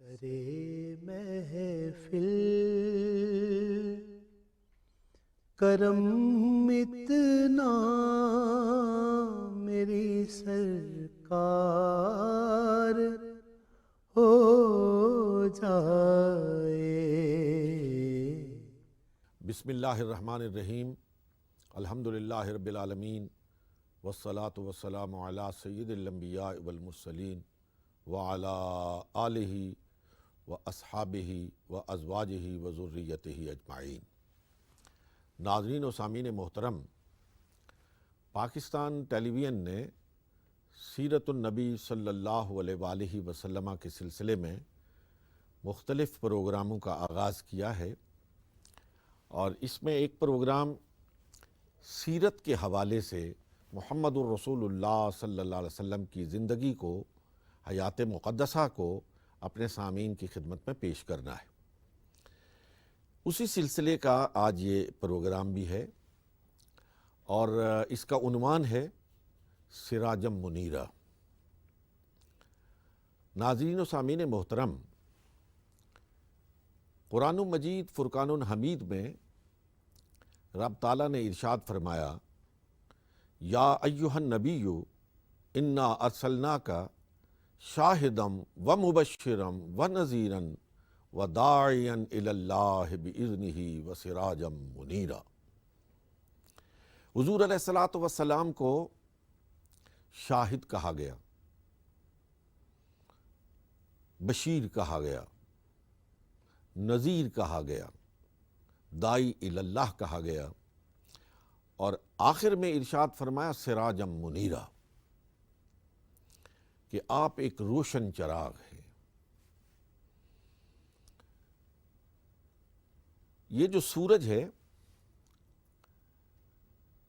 سرے محفل کرم اتنا میری سرکار ہو جائے۔ بسم اللہ الرحمن الرحیم، الحمدللہ رب العالمین، والصلاة والسلام علی سید الانبیاء والمرسلین وعلی آلہ واصحابہ وازواجہ وذریتہ اجمعین۔ ناظرین و سامعین محترم، پاکستان ٹیلی ویژن نے سیرت النبی صلی اللہ علیہ وآلہ وسلم کے سلسلے میں مختلف پروگراموں کا آغاز کیا ہے، اور اس میں ایک پروگرام سیرت کے حوالے سے محمد الرسول اللہ صلی اللہ علیہ وسلم کی زندگی کو، حیات مقدسہ کو اپنے سامعین کی خدمت میں پیش کرنا ہے۔ اسی سلسلے کا آج یہ پروگرام بھی ہے، اور اس کا عنوان ہے سراجم منیرہ۔ ناظرین و سامعین محترم، قرآن مجید فرقان حمید میں رب تعالیٰ نے ارشاد فرمایا، یا ایہا النبی انا ارسلناک شاہدم و مبشرم و نذیرا و داعیا الی اللہ باذنہ و سراجم منیرا۔ حضور علیہ الصلوۃ والسلام کو شاہد کہا گیا، بشیر کہا گیا، نذیر کہا گیا، داعی الی اللہ کہا گیا، اور آخر میں ارشاد فرمایا سراجم منیرا، کہ آپ ایک روشن چراغ ہیں۔ یہ جو سورج ہے،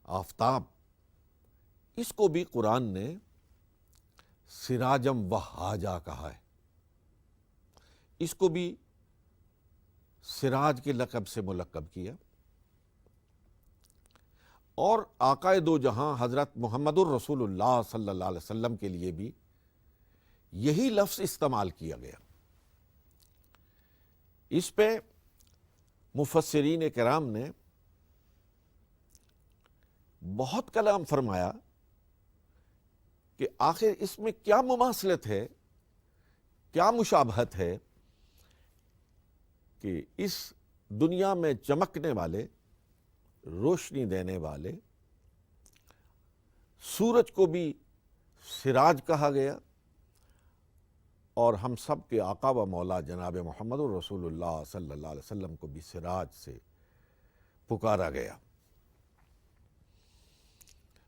آفتاب، اس کو بھی قرآن نے سراجم وہاجا کہا ہے، اس کو بھی سراج کے لقب سے ملقب کیا، اور آقائے دو جہاں حضرت محمد الرسول اللہ صلی اللہ علیہ وسلم کے لیے بھی یہی لفظ استعمال کیا گیا۔ اس پہ مفسرین کرام نے بہت کلام فرمایا کہ آخر اس میں کیا مماثلت ہے، کیا مشابہت ہے کہ اس دنیا میں چمکنے والے، روشنی دینے والے سورج کو بھی سراج کہا گیا، اور ہم سب کے آقا و مولا جناب محمد الرسول اللہ صلی اللہ علیہ وسلم کو بھی سراج سے پکارا گیا۔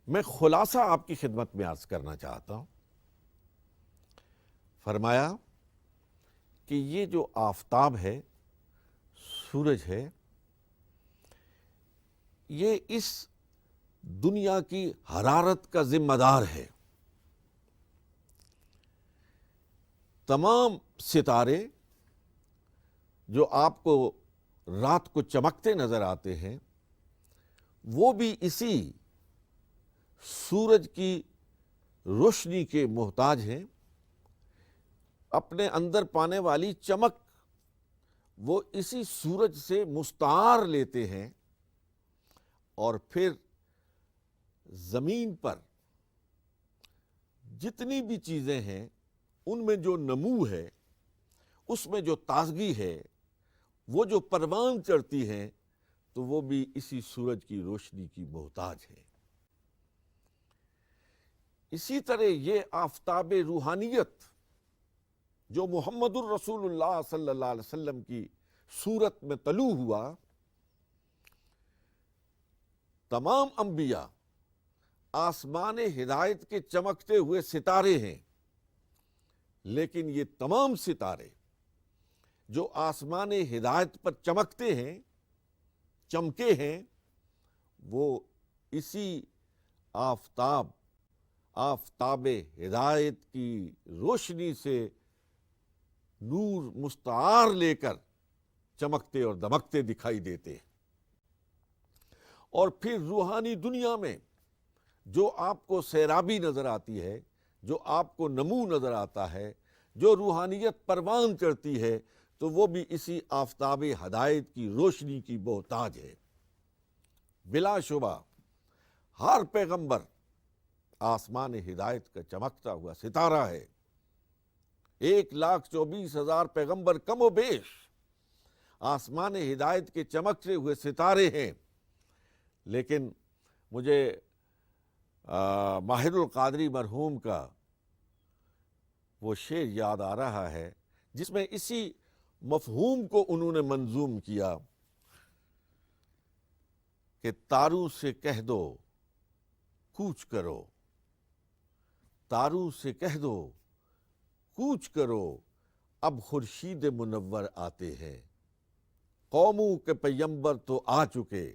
میں خلاصہ آپ کی خدمت میں عرض کرنا چاہتا ہوں۔ فرمایا کہ یہ جو آفتاب ہے، سورج ہے، یہ اس دنیا کی حرارت کا ذمہ دار ہے۔ تمام ستارے جو آپ کو رات کو چمکتے نظر آتے ہیں، وہ بھی اسی سورج کی روشنی کے محتاج ہیں۔ اپنے اندر پانے والی چمک وہ اسی سورج سے مستعار لیتے ہیں، اور پھر زمین پر جتنی بھی چیزیں ہیں ان میں جو نمو ہے، اس میں جو تازگی ہے، وہ جو پروان چڑھتی ہیں، تو وہ بھی اسی سورج کی روشنی کی محتاج ہے۔ اسی طرح یہ آفتاب روحانیت جو محمد الرسول اللہ صلی اللہ علیہ وسلم کی صورت میں طلوع ہوا، تمام انبیاء آسمان ہدایت کے چمکتے ہوئے ستارے ہیں، لیکن یہ تمام ستارے جو آسمان ہدایت پر چمکتے ہیں، چمکے ہیں، وہ اسی آفتاب ہدایت کی روشنی سے نور مستعار لے کر چمکتے اور دمکتے دکھائی دیتے ہیں۔ اور پھر روحانی دنیا میں جو آپ کو سیرابی نظر آتی ہے، جو آپ کو نمو نظر آتا ہے، جو روحانیت پروان چڑھتی ہے تو وہ بھی اسی آفتاب ہدایت کی روشنی کی محتاج ہے۔ بلا شبہ ہر پیغمبر آسمان ہدایت کا چمکتا ہوا ستارہ ہے۔ 1,24,000 پیغمبر کم و بیش آسمان ہدایت کے چمکتے ہوئے ستارے ہیں، لیکن مجھے ماہر القادری مرحوم کا وہ شعر یاد آ رہا ہے جس میں اسی مفہوم کو انہوں نے منظوم کیا کہ تاروں سے کہہ دو کوچ کرو، تاروں سے کہہ دو کوچ کرو، اب خورشید منور آتے ہیں، قوموں کے پیمبر تو آ چکے،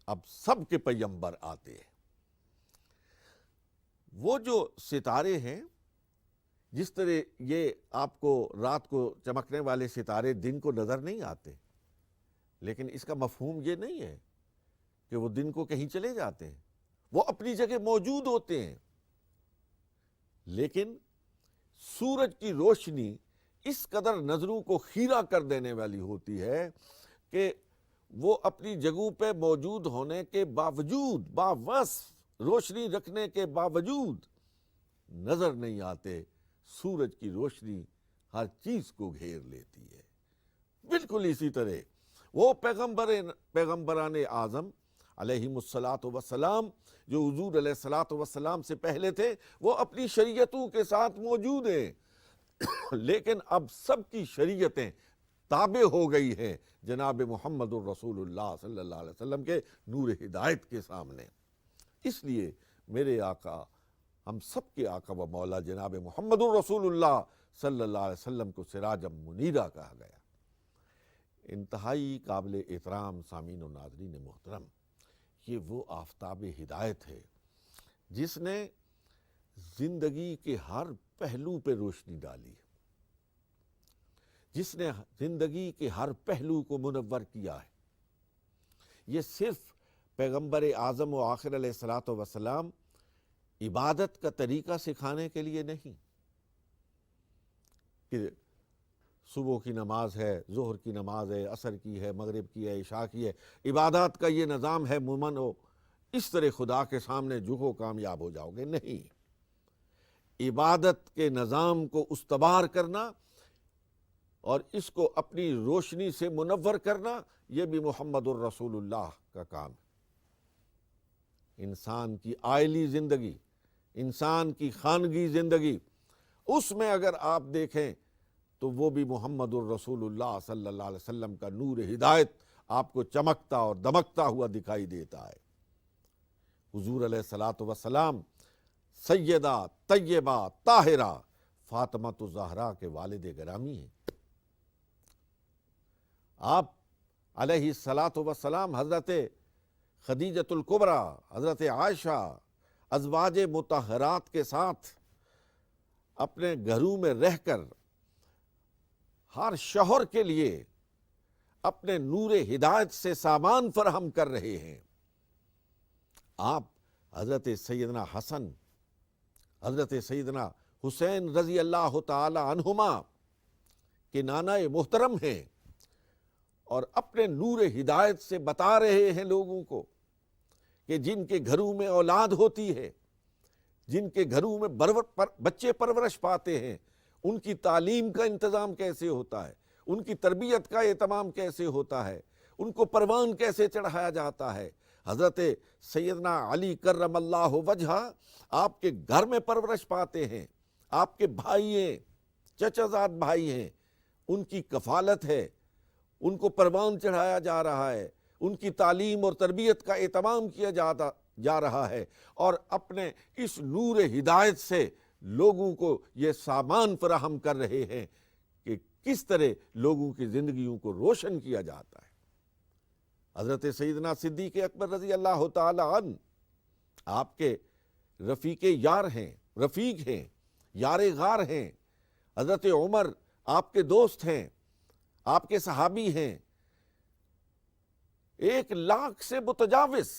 اب سب کے پیمبر آتے ہیں۔ وہ جو ستارے ہیں، جس طرح یہ آپ کو رات کو چمکنے والے ستارے دن کو نظر نہیں آتے، لیکن اس کا مفہوم یہ نہیں ہے کہ وہ دن کو کہیں چلے جاتے ہیں، وہ اپنی جگہ موجود ہوتے ہیں، لیکن سورج کی روشنی اس قدر نظروں کو خیرہ کر دینے والی ہوتی ہے کہ وہ اپنی جگہوں پہ موجود ہونے کے باوجود، باوصف روشنی رکھنے کے باوجود نظر نہیں آتے۔ سورج کی روشنی ہر چیز کو گھیر لیتی ہے۔ بالکل اسی طرح وہ پیغمبران اعظم علیہم الصلاۃ والسلام جو حضور علیہ الصلاۃ والسلام سے پہلے تھے، وہ اپنی شریعتوں کے ساتھ موجود ہیں، لیکن اب سب کی شریعتیں تابع ہو گئی ہیں جناب محمد الرسول اللہ صلی اللہ علیہ وسلم کے نور ہدایت کے سامنے۔ اس لیے میرے آقا، ہم سب کے آقا و مولا جناب محمد الرسول اللہ صلی اللہ علیہ وسلم کو سراجا منیرہ کہا گیا۔ انتہائی قابل احترام سامعین و ناظرین محترم، یہ وہ آفتاب ہدایت ہے جس نے زندگی کے ہر پہلو پہ روشنی ڈالی ہے، جس نے زندگی کے ہر پہلو کو منور کیا ہے۔ یہ صرف پیغمبر اعظم و آخر علیہ الصلاۃ والسلام عبادت کا طریقہ سکھانے کے لیے نہیں کہ صبح کی نماز ہے، ظہر کی نماز ہے، عصر کی ہے، مغرب کی ہے، عشاء کی ہے، عبادات کا یہ نظام ہے، مومن ہو اس طرح خدا کے سامنے جھکو کامیاب ہو جاؤ گے، نہیں۔ عبادت کے نظام کو استوار کرنا اور اس کو اپنی روشنی سے منور کرنا، یہ بھی محمد الرسول اللہ کا کام ہے۔ انسان کی عائلی زندگی، انسان کی خانگی زندگی، اس میں اگر آپ دیکھیں تو وہ بھی محمد الرسول اللہ صلی اللہ علیہ وسلم کا نور ہدایت آپ کو چمکتا اور دمکتا ہوا دکھائی دیتا ہے۔ حضور علیہ الصلاۃ والسلام سیدہ طیبہ طاہرہ فاطمہ الزہرا کے والد گرامی ہیں۔ آپ علیہ الصلاۃ والسلام حضرت خدیجۃ الکبریٰ، حضرت عائشہ، ازواج مطہرات کے ساتھ اپنے گھروں میں رہ کر ہر شوہر کے لیے اپنے نور ہدایت سے سامان فراہم کر رہے ہیں۔ آپ حضرت سیدنا حسن، حضرت سیدنا حسین رضی اللہ تعالی عنہما کے نانا محترم ہیں، اور اپنے نور ہدایت سے بتا رہے ہیں لوگوں کو کہ جن کے گھروں میں اولاد ہوتی ہے، جن کے گھروں میں بچے پرورش پاتے ہیں، ان کی تعلیم کا انتظام کیسے ہوتا ہے، ان کی تربیت کا اہتمام کیسے ہوتا ہے، ان کو پروان کیسے چڑھایا جاتا ہے۔ حضرت سیدنا علی کرم اللہ وجہہ آپ کے گھر میں پرورش پاتے ہیں، آپ کے بھائی ہیں، چچا زاد بھائی ہیں، ان کی کفالت ہے، ان کو پروان چڑھایا جا رہا ہے، ان کی تعلیم اور تربیت کا اہتمام کیا جا رہا ہے، اور اپنے اس نور ہدایت سے لوگوں کو یہ سامان فراہم کر رہے ہیں کہ کس طرح لوگوں کی زندگیوں کو روشن کیا جاتا ہے۔ حضرت سیدنا صدیق اکبر رضی اللہ تعالی عنہ آپ کے رفیق یار ہیں، رفیق ہیں، یار غار ہیں۔ حضرت عمر آپ کے دوست ہیں، آپ کے صحابی ہیں۔ 1,00,000 سے متجاوز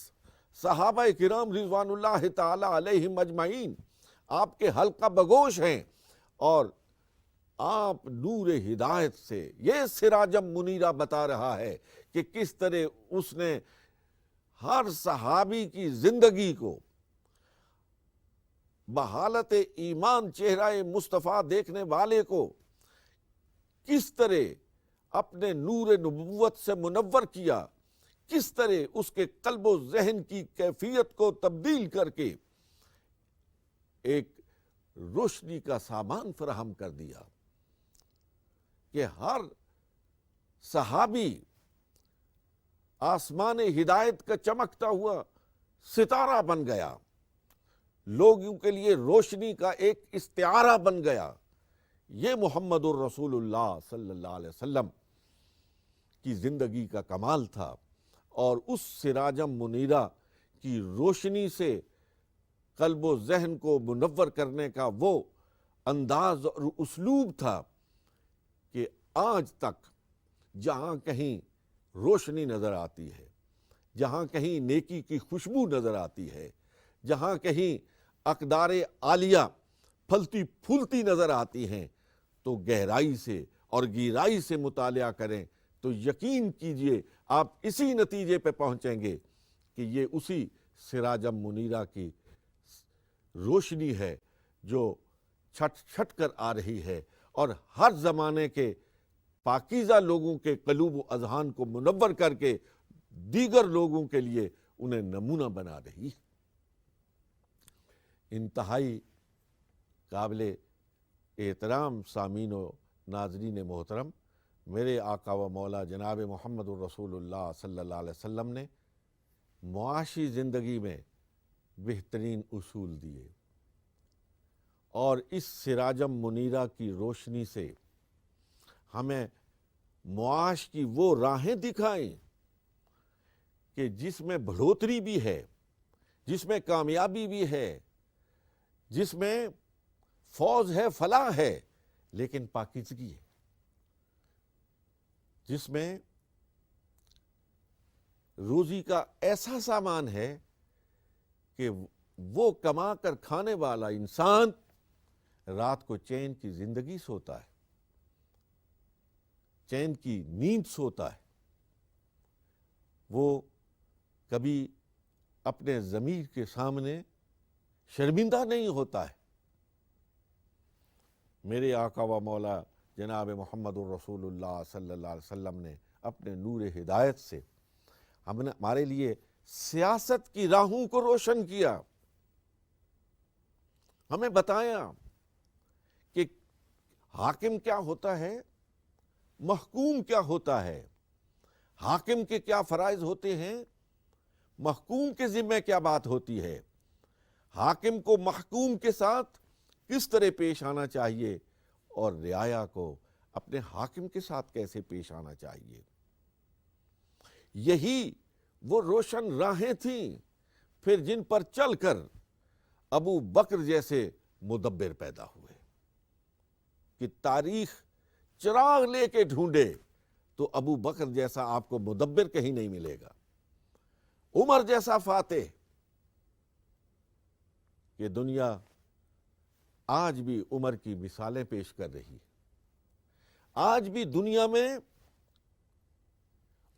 صحابہ کرام رضوان اللہ تعالی علیہم اجمعین آپ کے حلقہ بگوش ہیں، اور آپ نور ہدایت سے یہ سراجم منیرہ بتا رہا ہے کہ کس طرح اس نے ہر صحابی کی زندگی کو بحالت ایمان چہرہ مصطفیٰ دیکھنے والے کو کس طرح اپنے نور نبوت سے منور کیا، کس طرح اس کے قلب و ذہن کی کیفیت کو تبدیل کر کے ایک روشنی کا سامان فراہم کر دیا کہ ہر صحابی آسمان ہدایت کا چمکتا ہوا ستارہ بن گیا، لوگوں کے لیے روشنی کا ایک استعارہ بن گیا۔ یہ محمد الرسول اللہ صلی اللہ علیہ وسلم کی زندگی کا کمال تھا، اور اس سراجم منیرہ کی روشنی سے قلب و ذہن کو منور کرنے کا وہ انداز اور اسلوب تھا کہ آج تک جہاں کہیں روشنی نظر آتی ہے، جہاں کہیں نیکی کی خوشبو نظر آتی ہے، جہاں کہیں اقدار عالیہ پھلتی پھولتی نظر آتی ہیں، تو گہرائی سے اور گہرائی سے مطالعہ کریں تو یقین کیجئے آپ اسی نتیجے پہ پہنچیں گے کہ یہ اسی سراجم منیرہ کی روشنی ہے جو چھٹ چھٹ کر آ رہی ہے اور ہر زمانے کے پاکیزہ لوگوں کے قلوب و اذہان کو منور کر کے دیگر لوگوں کے لیے انہیں نمونہ بنا رہی ہے۔ انتہائی قابل احترام سامعین و ناظرین محترم، میرے آقا و مولا جناب محمد الرسول اللہ صلی اللہ علیہ وسلم نے معاشی زندگی میں بہترین اصول دیے، اور اس سراجم منیرہ کی روشنی سے ہمیں معاش کی وہ راہیں دکھائیں کہ جس میں بڑھوتری بھی ہے، جس میں کامیابی بھی ہے، جس میں فوز ہے، فلاح ہے، لیکن پاکیزگی ہے، جس میں روزی کا ایسا سامان ہے کہ وہ کما کر کھانے والا انسان رات کو چین کی زندگی سوتا ہے، چین کی نیند سوتا ہے، وہ کبھی اپنے ضمیر کے سامنے شرمندہ نہیں ہوتا ہے۔ میرے آقا و مولا جناب محمد الرسول اللہ صلی اللہ علیہ وسلم نے اپنے نور ہدایت سے ہمارے لیے سیاست کی راہوں کو روشن کیا، ہمیں بتایا کہ حاکم کیا ہوتا ہے، محکوم کیا ہوتا ہے، حاکم کے کیا فرائض ہوتے ہیں، محکوم کے ذمہ کیا بات ہوتی ہے، حاکم کو محکوم کے ساتھ کس طرح پیش آنا چاہیے، اور رعایا کو اپنے حاکم کے ساتھ کیسے پیش آنا چاہیے۔ یہی وہ روشن راہیں تھیں پھر جن پر چل کر ابو بکر جیسے مدبر پیدا ہوئے، کہ تاریخ چراغ لے کے ڈھونڈے تو ابو بکر جیسا آپ کو مدبر کہیں نہیں ملے گا، عمر جیسا فاتح۔ یہ دنیا آج بھی عمر کی مثالیں پیش کر رہی ہے، آج بھی دنیا میں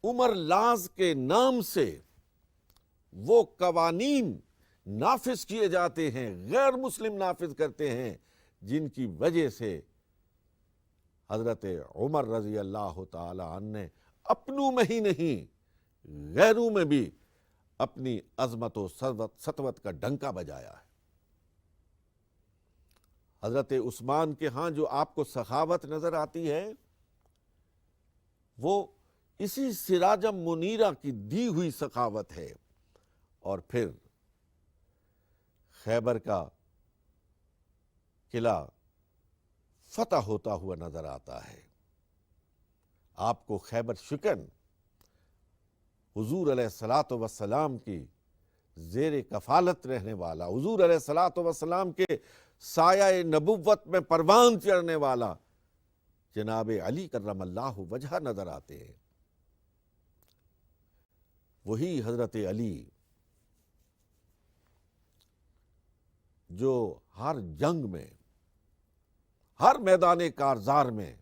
عمر لاز کے نام سے وہ قوانین نافذ کیے جاتے ہیں، غیر مسلم نافذ کرتے ہیں، جن کی وجہ سے حضرت عمر رضی اللہ تعالی عنہ نے اپنوں میں ہی نہیں غیروں میں بھی اپنی عظمت و سطوت کا ڈنکا بجایا ہے۔ حضرت عثمان کے ہاں جو آپ کو سخاوت نظر آتی ہے، وہ اسی سراجم منیرہ کی دی ہوئی سخاوت ہے، اور پھر خیبر کا قلعہ فتح ہوتا ہوا نظر آتا ہے۔ آپ کو خیبر شکن حضور علیہ الصلوۃ والسلام کی زیر کفالت رہنے والا، حضور علیہ الصلوۃ والسلام کے سایہ نبوت میں پروان چڑھنے والا جناب علی کرم اللہ وجہ نظر آتے ہیں۔ وہی حضرت علی جو ہر جنگ میں، ہر میدان کارزار میں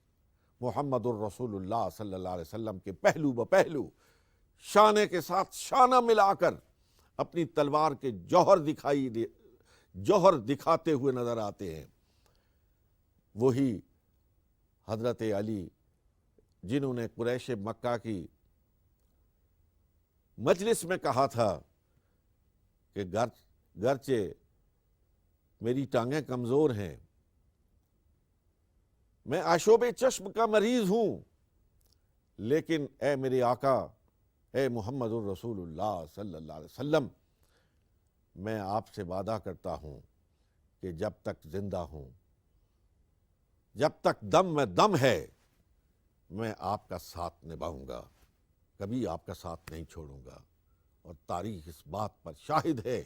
محمد الرسول اللہ صلی اللہ علیہ وسلم کے پہلو بپہلو شانے کے ساتھ شانہ ملا کر اپنی تلوار کے جوہر دکھاتے ہوئے نظر آتے ہیں۔ وہی حضرت علی جنہوں نے قریش مکہ کی مجلس میں کہا تھا کہ گرچہ میری ٹانگیں کمزور ہیں، میں آشوب چشم کا مریض ہوں، لیکن اے میرے آقا، اے محمد الرسول اللہ صلی اللہ علیہ وسلم، میں آپ سے وعدہ کرتا ہوں کہ جب تک زندہ ہوں، جب تک دم میں دم ہے، میں آپ کا ساتھ نبھاؤں گا، کبھی آپ کا ساتھ نہیں چھوڑوں گا۔ اور تاریخ اس بات پر شاہد ہے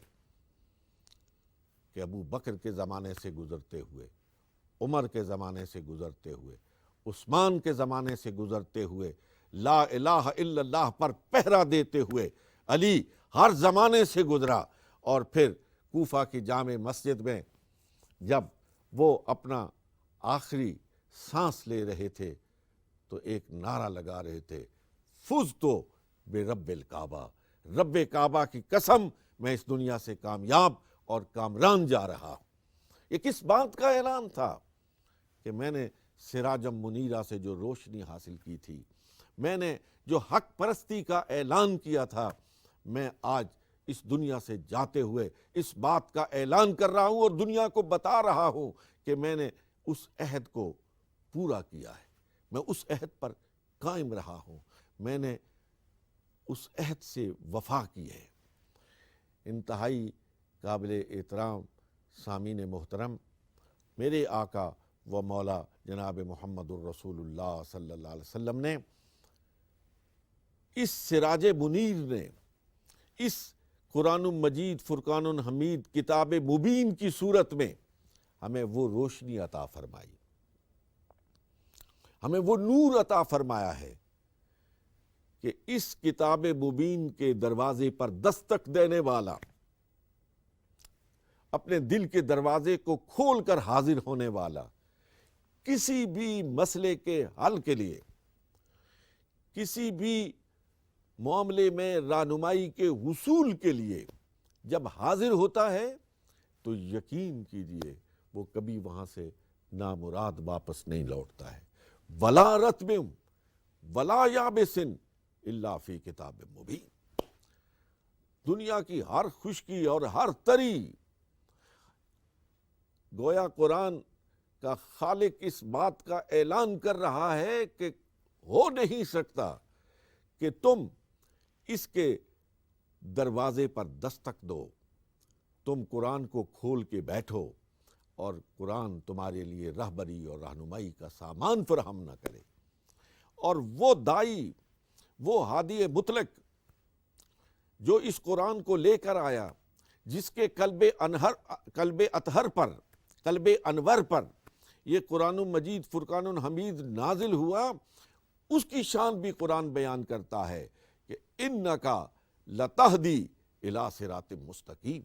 کہ ابو بکر کے زمانے سے گزرتے ہوئے، عمر کے زمانے سے گزرتے ہوئے، عثمان کے زمانے سے گزرتے ہوئے، لا الہ الا اللہ پر پہرا دیتے ہوئے علی ہر زمانے سے گزرا۔ اور پھر کوفہ کی جامع مسجد میں جب وہ اپنا آخری سانس لے رہے تھے تو ایک نعرہ لگا رہے تھے، فزتو برب الکعبہ، رب کعبہ کی قسم، میں اس دنیا سے کامیاب اور کامران جا رہا ہوں۔ یہ کس بات کا اعلان تھا؟ کہ میں نے سراجم منیرہ سے جو روشنی حاصل کی تھی، میں نے جو حق پرستی کا اعلان کیا تھا، میں آج اس دنیا سے جاتے ہوئے اس بات کا اعلان کر رہا ہوں اور دنیا کو بتا رہا ہوں کہ میں نے اس عہد کو پورا کیا ہے، میں اس عہد پر قائم رہا ہوں، میں نے اس عہد سے وفا کی ہے۔ انتہائی قابل احترام سامعین محترم، میرے آقا و مولا جناب محمد الرسول اللہ صلی اللہ علیہ وسلم نے اس سراج منیر نے، اس قرآن مجید فرقان حمید کتاب مبین کی صورت میں ہمیں وہ روشنی عطا فرمائی، ہمیں وہ نور عطا فرمایا ہے کہ اس کتاب مبین کے دروازے پر دستک دینے والا اپنے دل کے دروازے کو کھول کر حاضر ہونے والا، کسی بھی مسئلے کے حل کے لیے، کسی بھی معاملے میں رہنمائی کے حصول کے لیے جب حاضر ہوتا ہے تو یقین کیجئے وہ کبھی وہاں سے نامراد واپس نہیں لوٹتا ہے۔ ولا رتب ولا یابس الا فی کتاب مبین۔ دنیا کی ہر خشکی اور ہر تری، گویا قرآن کا خالق اس بات کا اعلان کر رہا ہے کہ ہو نہیں سکتا کہ تم اس کے دروازے پر دستک دو، تم قرآن کو کھول کے بیٹھو اور قرآن تمہارے لیے رہبری اور رہنمائی کا سامان فراہم نہ کرے۔ اور وہ دائی، وہ ہادی مطلق جو اس قرآن کو لے کر آیا، جس کے قلب اطہر پر، قلب انور پر یہ قرآن مجید فرقان حمید نازل ہوا، اس کی شان بھی قرآن بیان کرتا ہے کہ انکا لتہدی الی صراط مستقیم۔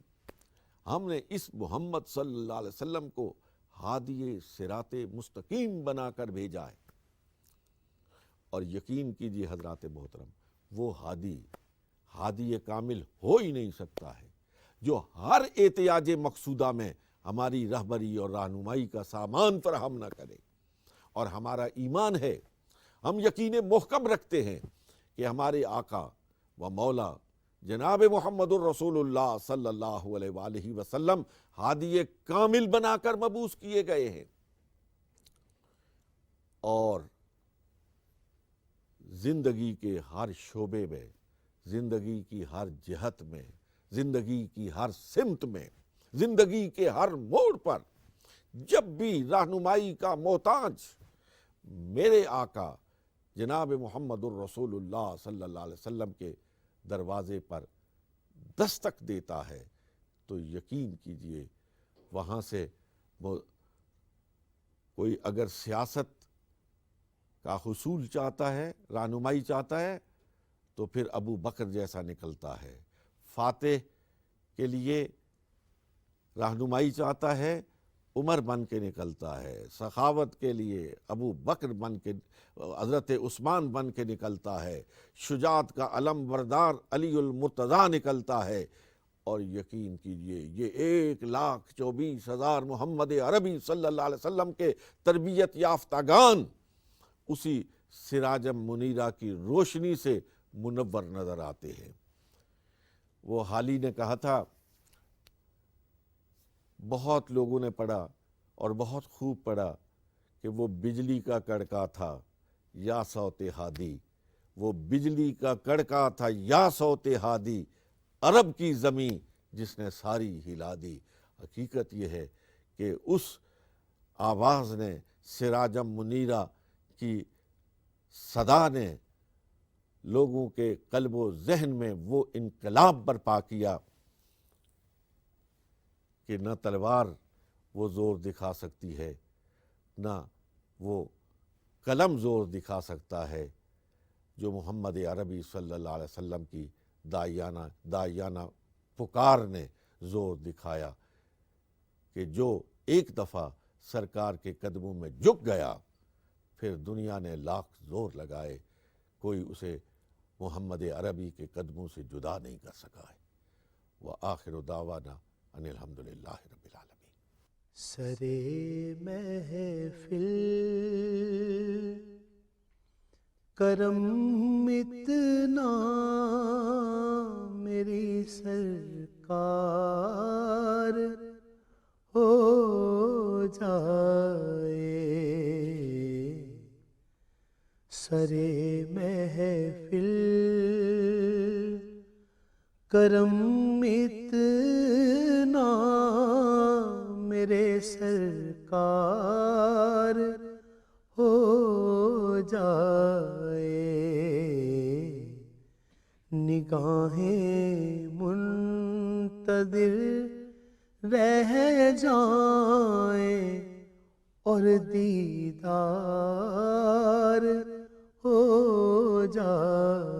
ہم نے اس محمد صلی اللہ علیہ وسلم کو ہادی صراط مستقیم بنا کر بھیجا ہے۔ اور یقین کیجیے حضرات محترم، وہ ہادی کامل ہو ہی نہیں سکتا ہے جو ہر احتیاج مقصودہ میں ہماری رہبری اور رہنمائی کا سامان فراہم نہ کرے۔ اور ہمارا ایمان ہے، ہم یقین محکم رکھتے ہیں کہ ہمارے آقا و مولا جناب محمد الرسول اللہ صلی اللہ علیہ وآلہ وسلم ہادی کامل بنا کر مبعوث کیے گئے ہیں، اور زندگی کے ہر شعبے میں، زندگی کی ہر جہت میں، زندگی کی ہر سمت میں، زندگی کے ہر موڑ پر جب بھی رہنمائی کا محتاج میرے آقا جناب محمد الرسول اللہ صلی اللہ علیہ وسلم کے دروازے پر دستک دیتا ہے تو یقین کیجئے وہاں سے کوئی اگر سیاست کا حصول چاہتا ہے، رہنمائی چاہتا ہے، تو پھر ابو بکر جیسا نکلتا ہے۔ فاتح کے لیے رہنمائی چاہتا ہے، عمر بن کے نکلتا ہے، سخاوت کے لیے ابو بکر بن کے، حضرت عثمان بن کے نکلتا ہے، شجاعت کا علم بردار علی المرتضیٰ نکلتا ہے، اور یقین کیجئے یہ 1,24,000 محمد عربی صلی اللہ علیہ وسلم کے تربیت یافتگان اسی سراج منیرہ کی روشنی سے منور نظر آتے ہیں۔ وہ حالی نے کہا تھا، بہت لوگوں نے پڑھا اور بہت خوب پڑھا کہ وہ بجلی کا کڑکا تھا یا صوت ہادی، وہ بجلی کا کڑکا تھا یا صوت ہادی، عرب کی زمین جس نے ساری ہلا دی۔ حقیقت یہ ہے کہ اس آواز نے، سراجم منیرہ کی صدا نے لوگوں کے قلب و ذہن میں وہ انقلاب برپا کیا کہ نہ تلوار وہ زور دکھا سکتی ہے، نہ وہ قلم زور دکھا سکتا ہے، جو محمد عربی صلی اللہ علیہ وسلم کی داعیانہ پکار نے زور دکھایا کہ جو ایک دفعہ سرکار کے قدموں میں جھک گیا، پھر دنیا نے لاکھ زور لگائے، کوئی اسے محمد عربی کے قدموں سے جدا نہیں کر سکا ہے۔ وآخر دعوانا ان الحمدللہ رب العالمین۔ سرے محفل کرم اتنا میری سرکار ہو جائے، سرے محفل کرم اتنا میرے سرکار ہو جائے، نگاہیں منتظر رہ جائیں اور دیدار ہو جائے۔